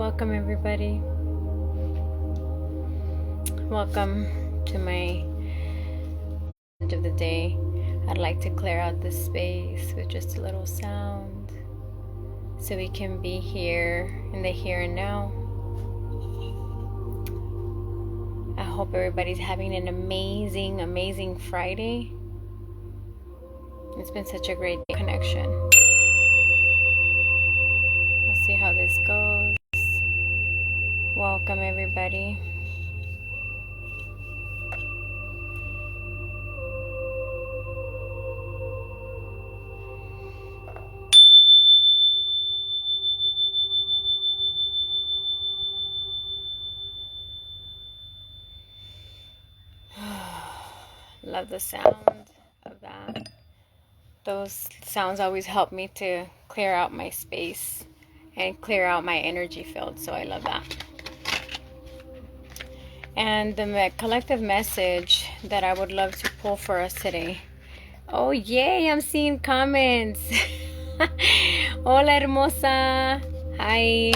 Welcome, everybody. Welcome to my end of the day. I'd like to clear out this space with just a little sound so we can be here in the here and now. I hope everybody's having an amazing Friday. It's been such a great connection. We'll see how this goes. Welcome, everybody. Love the sound of that. Those sounds always help me to clear out my space and clear out my energy field, so I love that. And the collective message that I would love to pull for us today. Oh, yay, I'm seeing comments. Hola, hermosa. Hi.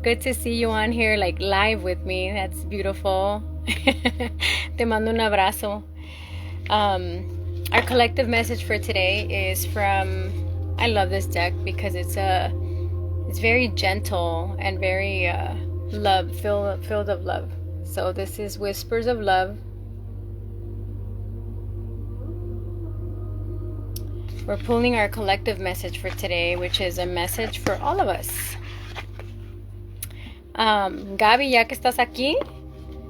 Good to see you on here, like live with me. That's beautiful. Te mando un abrazo. Our collective message for today is from, I love this deck because it's very gentle and very filled of love. So this is Whispers of Love. We're pulling our collective message for today, which is a message for all of us. Gaby, ya que estás aquí,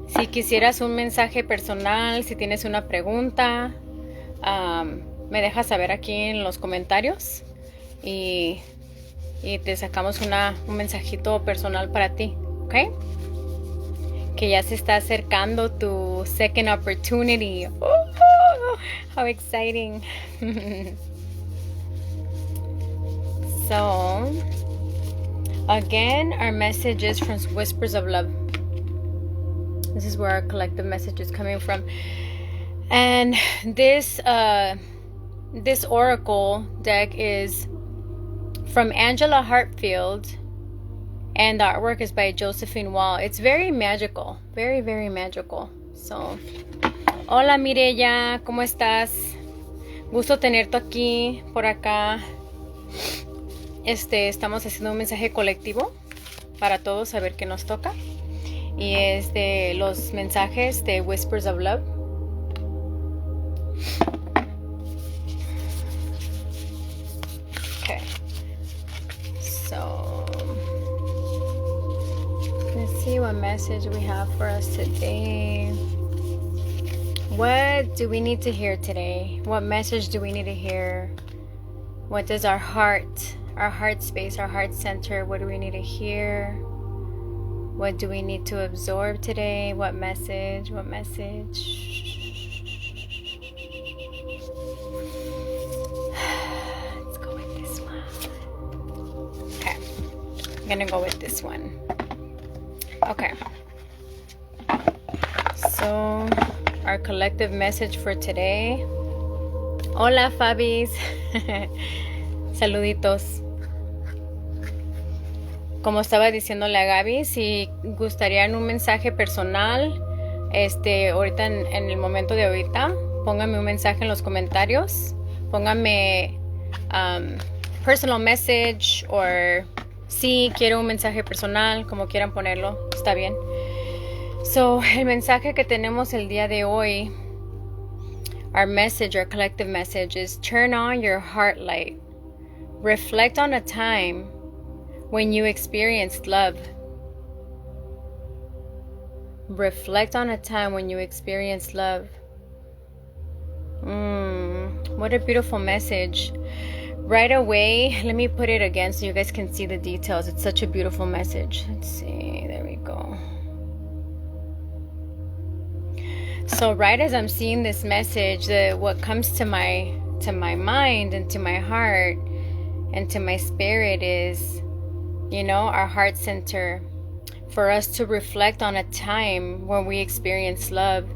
si quisieras un mensaje personal, si tienes una pregunta, me dejas saber aquí en los comentarios y te sacamos un mensajito personal para ti, ¿ok? Que ya se está acercando tu second opportunity. Oh, how exciting. So, again, our message is from Whispers of Love. This is where our collective message is coming from. And this oracle deck is from Angela Hartfield, and the artwork is by Josephine Wall. It's very magical, very magical. So, hola Mireya, ¿cómo estás? Gusto tenerte aquí, por acá. Estamos haciendo un mensaje colectivo para todos saber qué nos toca. Y es de los mensajes de Whispers of Love. Okay. So, let's see what message we have for us today. What do we need to hear today? What message do we need to hear? What does our heart space, our heart center, what do we need to hear? What do we need to absorb today? What message? Let's go with this one. Okay. I'm gonna go with this one. Okay. So, our collective message for today. Hola, Fabis. Saluditos. Como estaba diciéndole a Gaby, si gustarían un mensaje personal, ahorita en el momento de ahorita, pónganme un mensaje en los comentarios, pónganme personal message, o si quiero un mensaje personal, como quieran ponerlo, está bien. So, el mensaje que tenemos el día de hoy, our message, our collective message is turn on your heart light. Reflect on a time when you experienced love. Reflect on a time when you experienced love. What a beautiful message. Right away, let me put it again so you guys can see the details. It's such a beautiful message. Let's see, there we go. So right as I'm seeing this message, what comes to my mind and to my heart and to my spirit is, our heart center, for us to reflect on a time when we experienced love.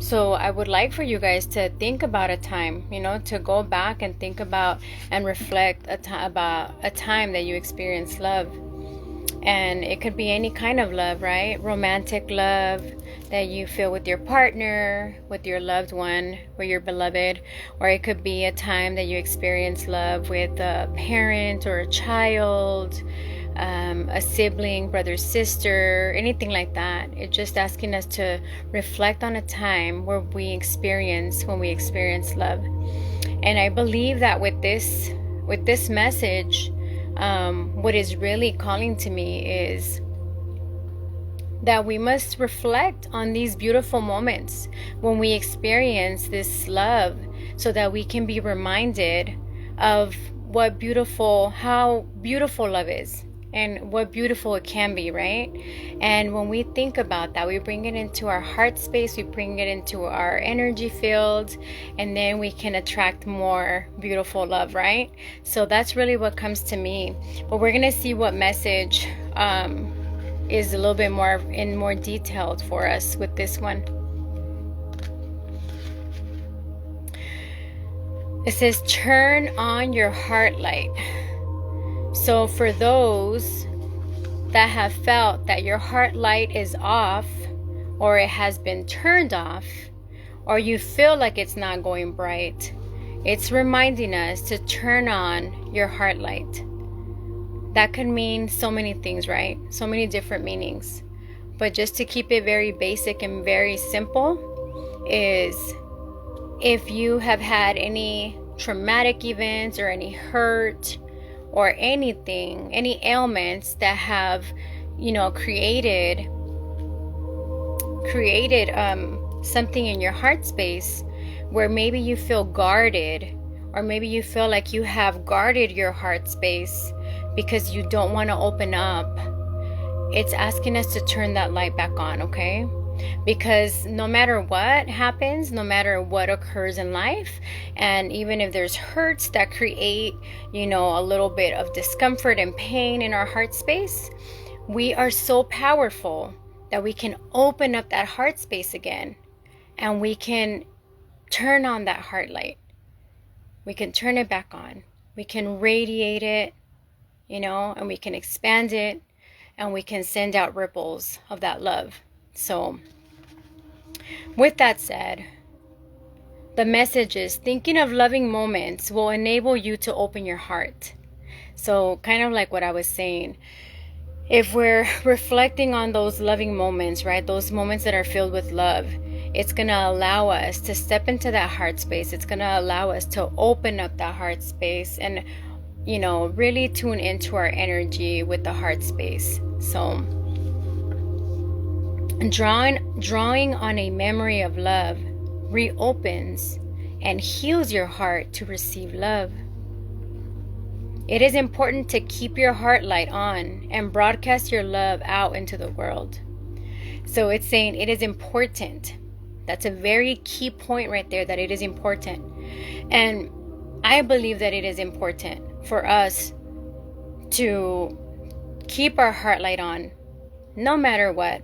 So I would like for you guys to think about a time, to go back and think about and reflect about a time that you experienced love. And it could be any kind of love, right? Romantic love that you feel with your partner, with your loved one, with your beloved. Or it could be a time that you experience love with a parent or a child, a sibling, brother, sister, anything like that. It's just asking us to reflect on a time where when we experience love. And I believe that with this message, what is really calling to me is that we must reflect on these beautiful moments when we experience this love, so that we can be reminded of how beautiful love is and what beautiful it can be, right? And when we think about that, we bring it into our heart space, we bring it into our energy field, and then we can attract more beautiful love, right? So that's really what comes to me. But we're gonna see what message is a little bit more detailed for us with this one. It says, turn on your heart light. So for those that have felt that your heart light is off, or it has been turned off, or you feel like it's not going bright, it's reminding us to turn on your heart light. That could mean so many things, right? So many different meanings. But just to keep it very basic and very simple, is if you have had any traumatic events or any hurt or anything, any ailments that have, created something in your heart space where maybe you feel guarded, or maybe you feel like you have guarded your heart space because you don't want to open up, it's asking us to turn that light back on, okay? Because no matter what happens, no matter what occurs in life, and even if there's hurts that create, a little bit of discomfort and pain in our heart space, we are so powerful that we can open up that heart space again, and we can turn on that heart light. We can turn it back on. We can radiate it, and we can expand it, and we can send out ripples of that love. So, with that said, the message is, thinking of loving moments will enable you to open your heart. So, kind of like what I was saying, if we're reflecting on those loving moments, right, those moments that are filled with love, it's going to allow us to step into that heart space. It's going to allow us to open up that heart space and, really tune into our energy with the heart space. So, drawing on a memory of love reopens and heals your heart to receive love. It is important to keep your heart light on and broadcast your love out into the world. So it's saying it is important. That's a very key point right there, that it is important. And I believe that it is important for us to keep our heart light on no matter what,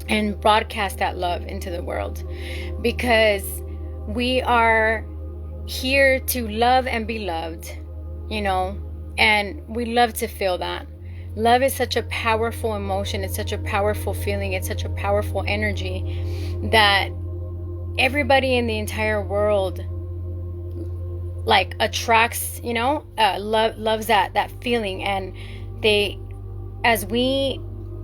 and broadcast that love into the world, because we are here to love and be loved, and we love to feel that. Love is such a powerful emotion. It's such a powerful feeling. It's such a powerful energy that everybody in the entire world attracts, loves that feeling. And as we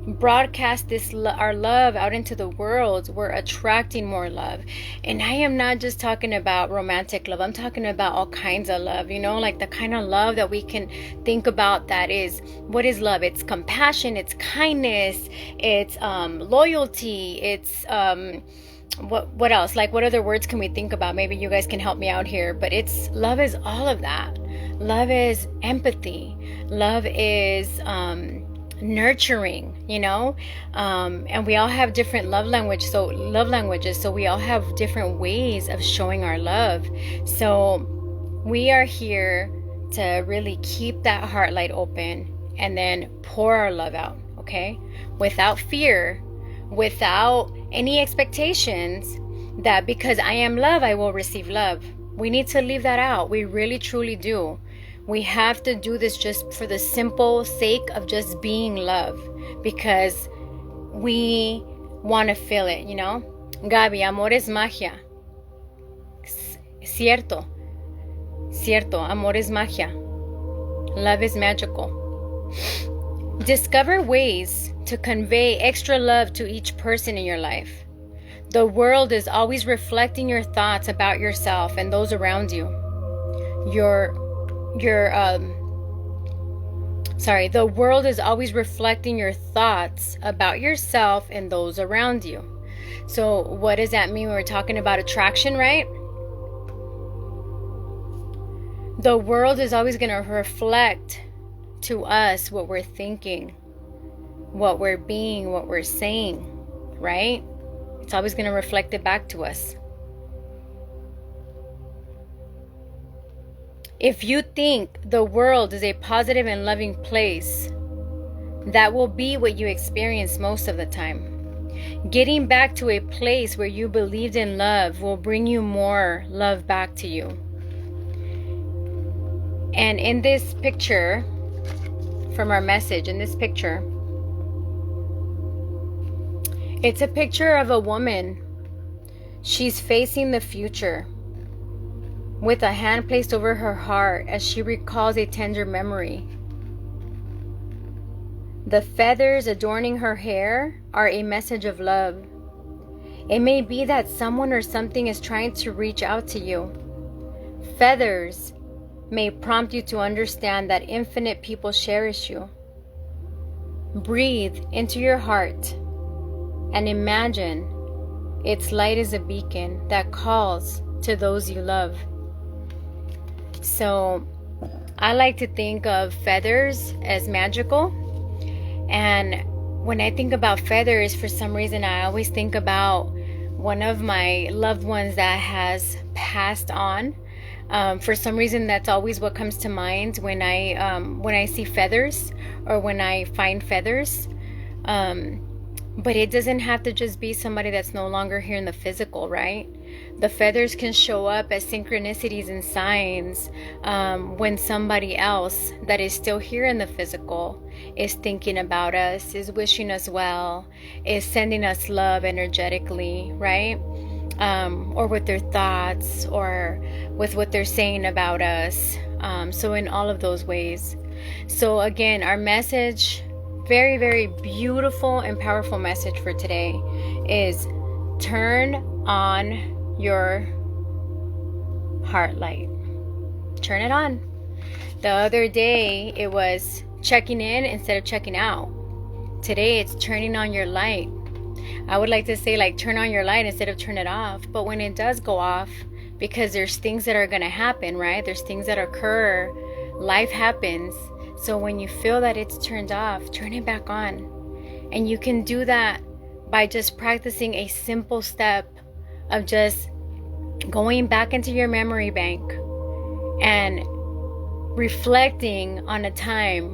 broadcast our love out into the world, we're attracting more love. And I am not just talking about romantic love. I'm talking about all kinds of love, like the kind of love that we can think about. That is, what is love? It's compassion, it's kindness, it's loyalty, it's what else? Like, what other words can we think about? Maybe you guys can help me out here. But love is all of that. Love is empathy. Love is nurturing, and we all have different love languages, so we all have different ways of showing our love. So we are here to really keep that heart light open and then pour our love out, okay, without fear, without any expectations that because I am love, I will receive love. We need to leave that out. We really, truly do. We have to do this just for the simple sake of just being love, because we want to feel it, you know? Gaby, amor es magia. Cierto. Cierto. Amor es magia. Love is magical. Discover ways to convey extra love to each person in your life. The world is always reflecting your thoughts about yourself and those around you. The world is always reflecting your thoughts about yourself and those around you. So what does that mean when we're talking about attraction, right? The world is always going to reflect to us what we're thinking, what we're being, what we're saying, right? It's always going to reflect it back to us. If you think the world is a positive and loving place, that will be what you experience most of the time. Getting back to a place where you believed in love will bring you more love back to you. And in this picture, from our message, in this picture, it's a picture of a woman. She's facing the future with a hand placed over her heart as she recalls a tender memory. The feathers adorning her hair are a message of love. It may be that someone or something is trying to reach out to you. Feathers may prompt you to understand that infinite people cherish you. Breathe into your heart and imagine its light is a beacon that calls to those you love. So I like to think of feathers as magical. And when I think about feathers, for some reason, I always think about one of my loved ones that has passed on. For some reason, that's always what comes to mind when I see feathers or when I find feathers. But it doesn't have to just be somebody that's no longer here in the physical, right? The feathers can show up as synchronicities and signs when somebody else that is still here in the physical is thinking about us, is wishing us well, is sending us love energetically, right? Or with their thoughts or with what they're saying about us. So in all of those ways. So again, our message, very, very beautiful and powerful message for today is turn on your heart light. Turn it on. The other day it was checking in instead of checking out. Today it's turning on your light. I would like to say like turn on your light instead of turn it off. But when it does go off, because there's things that are going to happen, right? There's things that occur. Life happens. So when you feel that it's turned off, turn it back on. And you can do that by just practicing a simple step of just going back into your memory bank and reflecting on a time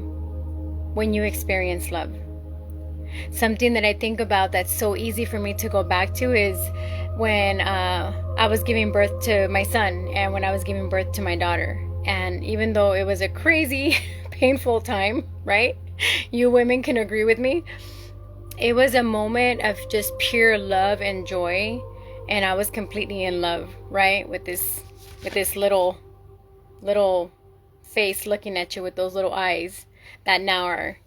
when you experienced love. Something that I think about that's so easy for me to go back to is when I was giving birth to my son and when I was giving birth to my daughter. And even though it was a crazy, painful time, right? You women can agree with me. It was a moment of just pure love and joy. And I was completely in love, right? With this little face looking at you with those little eyes that now are,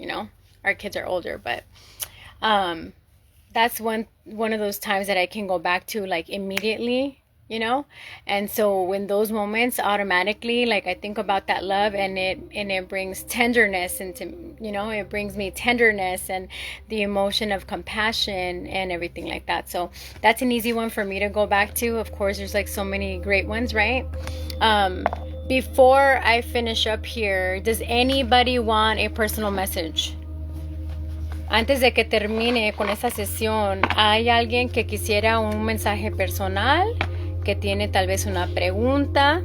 our kids are older, but that's one of those times that I can go back to like immediately, and so when those moments automatically, like I think about that love and it brings tenderness into, it brings me tenderness and the emotion of compassion and everything like that. So that's an easy one for me to go back to. Of course, there's like so many great ones, right? Before I finish up here, does anybody want a personal message? Antes de que termine con esta sesión, ¿hay alguien que quisiera un mensaje personal? Que tiene tal vez una pregunta?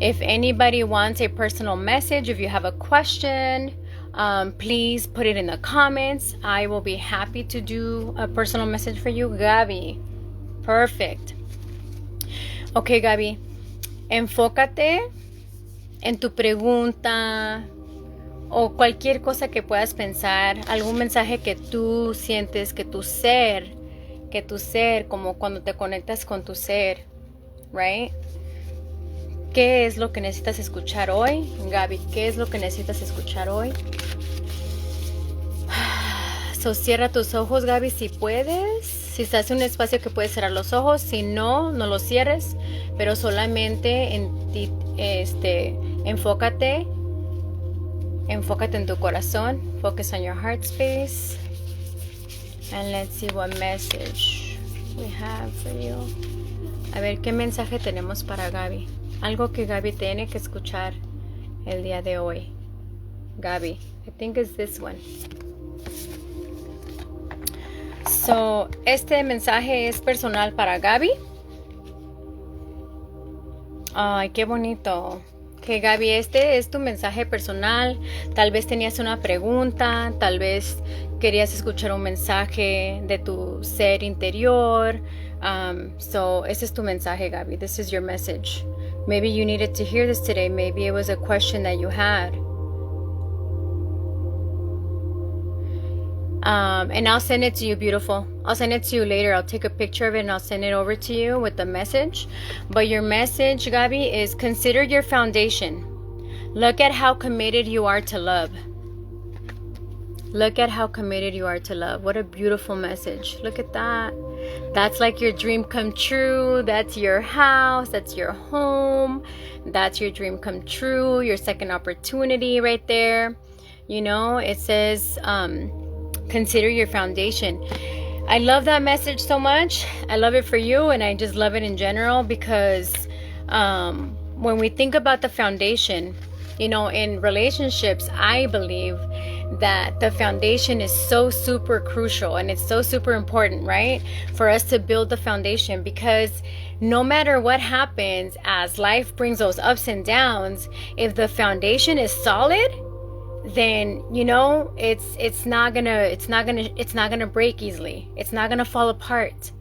If anybody wants a personal message, if you have a question, please put it in the comments. I will be happy to do a personal message for you. Gaby, perfect. Okay, Gaby, enfócate en tu pregunta o cualquier cosa que puedas pensar, algún mensaje que tú sientes que tu ser, como cuando te conectas con tu ser, right? ¿Qué es lo que necesitas escuchar hoy, Gaby? ¿Qué es lo que necesitas escuchar hoy? So, cierra tus ojos, Gaby, si puedes. Si estás en un espacio que puedes cerrar los ojos, si no, no los cierres, pero solamente enfócate en tu corazón. Focus on your heart space. And let's see what message we have for you. A ver, ¿qué mensaje tenemos para Gaby? Algo que Gaby tiene que escuchar el día de hoy. Gaby, I think it's this one. So, este mensaje es personal para Gaby. Ay, qué bonito. Que Gaby, este es tu mensaje personal. Tal vez tenías una pregunta, tal vez querías escuchar un mensaje de tu ser interior. So, ese es tu mensaje, Gaby. This is your message. Maybe you needed to hear this today. Maybe it was a question that you had. And I'll send it to you, beautiful. I'll send it to you later. I'll take a picture of it and I'll send it over to you with the message. But your message, Gaby, is consider your foundation. Look at how committed you are to love. Look at how committed you are to love. What a beautiful message. Look at that. That's like your dream come true. That's your house. That's your home. That's your dream come true. Your second opportunity right there. You know, it says, consider your foundation. I love that message so much. I love it for you, and I just love it in general because when we think about the foundation, you know, in relationships, I believe that the foundation is so super crucial and it's so super important, right? For us to build the foundation, because no matter what happens as life brings those ups and downs, if the foundation is solid, then you know it's not gonna break easily. It's not gonna fall apart.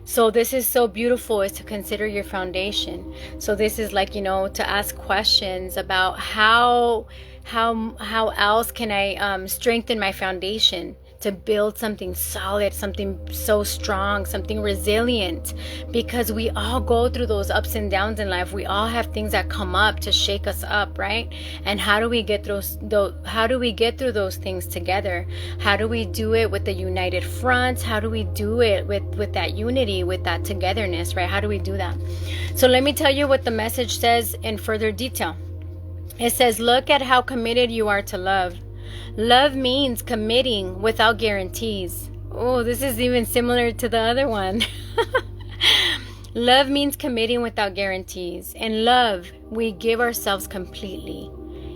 So this is so beautiful, is to consider your foundation. So this is like, you know, to ask questions about how else can I strengthen my foundation to build something solid, something so strong, something resilient, because we all go through those ups and downs in life. We all have things that come up to shake us up, right? And how do we get through those things together? How do we do it with the united front? How do we do it with that unity, with that togetherness, right? How do we do that? So let me tell you what the message says in further detail. It says, look at how committed you are to love. Love means committing without guarantees. Oh, this is even similar to the other one. Love means committing without guarantees. In love, we give ourselves completely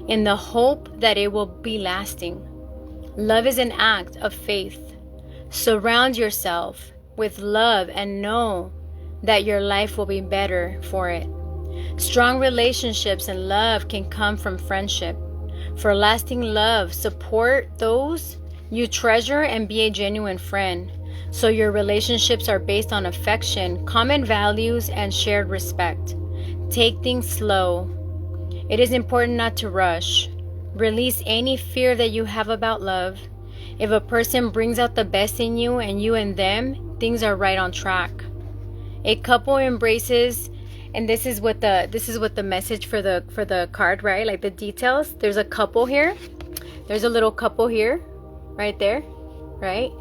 in the hope that it will be lasting. Love is an act of faith. Surround yourself with love and know that your life will be better for it. Strong relationships and love can come from friendship. For lasting love, support those you treasure and be a genuine friend. So your relationships are based on affection, common values, and shared respect. Take things slow. It is important not to rush. Release any fear that you have about love. If a person brings out the best in you and you in them, things are right on track. A couple embraces. And this is what the message for the card, right? Like the details. There's a couple here. There's a little couple here, right there, right?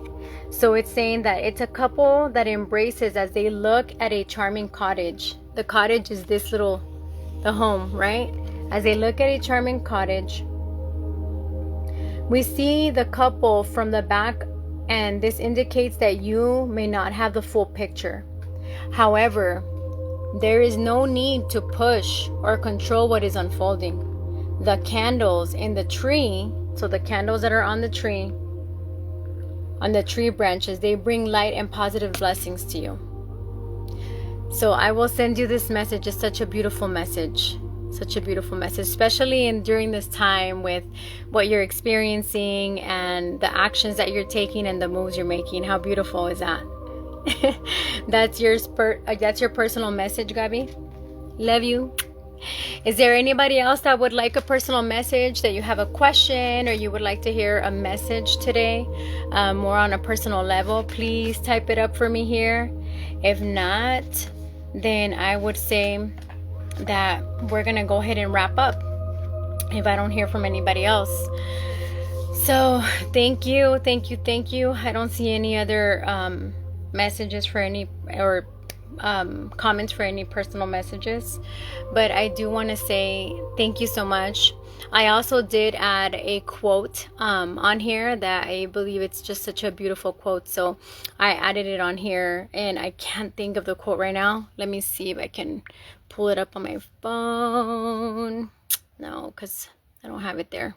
So it's saying that it's a couple that embraces as they look at a charming cottage. The cottage is the home, right? As they look at a charming cottage, we see the couple from the back, and this indicates that you may not have the full picture. However, there is no need to push or control what is unfolding. The candles in the tree, so the candles that are on the tree branches, they bring light and positive blessings to you. So I will send you this message. It's such a beautiful message. Such a beautiful message, especially during this time with what you're experiencing and the actions that you're taking and the moves you're making. How beautiful is that? That's your personal message, Gabby. Love you. Is there anybody else that would like a personal message, that you have a question or you would like to hear a message today, more on a personal level? Please type it up for me here. If not, then I would say that we're gonna go ahead and wrap up if I don't hear from anybody else. So thank you. I don't see any other messages for any, or comments for any personal messages, but I do want to say thank you so much. I also did add a quote on here that I believe it's just such a beautiful quote, so I added it on here, and I can't think of the quote right now. Let me see if I can pull it up on my phone. No, because I don't have it there.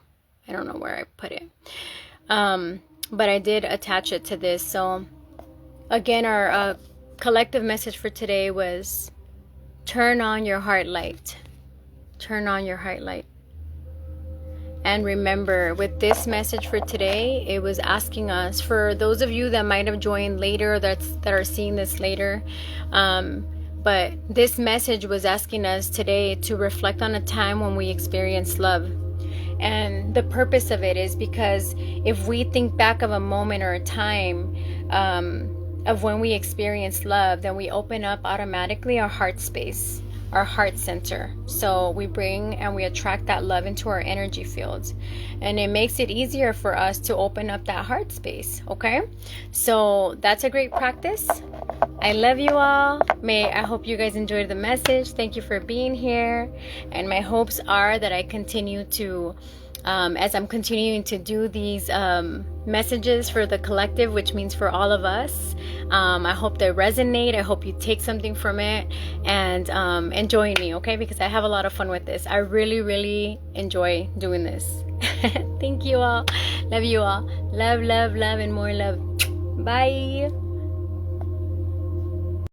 I don't know where I put it, but I did attach it to this. So again, our collective message for today was turn on your heart light. Turn on your heart light. And remember, with this message for today, it was asking us, for those of you that might have joined later, that are seeing this later, but this message was asking us today to reflect on a time when we experienced love. And the purpose of it is because if we think back of a moment or a time of when we experience love, then we open up automatically our heart space, our heart center. So we bring and we attract that love into our energy fields, and it makes it easier for us to open up that heart space. Okay, so that's a great practice. I love you all. I hope you guys enjoyed the message. Thank you for being here, and my hopes are that I continue to as I'm continuing to do these messages for the collective, which means for all of us. I hope they resonate. I hope you take something from it and join me, okay? Because I have a lot of fun with this. I really, really enjoy doing this. Thank you all. Love you all. Love, and more love. Bye.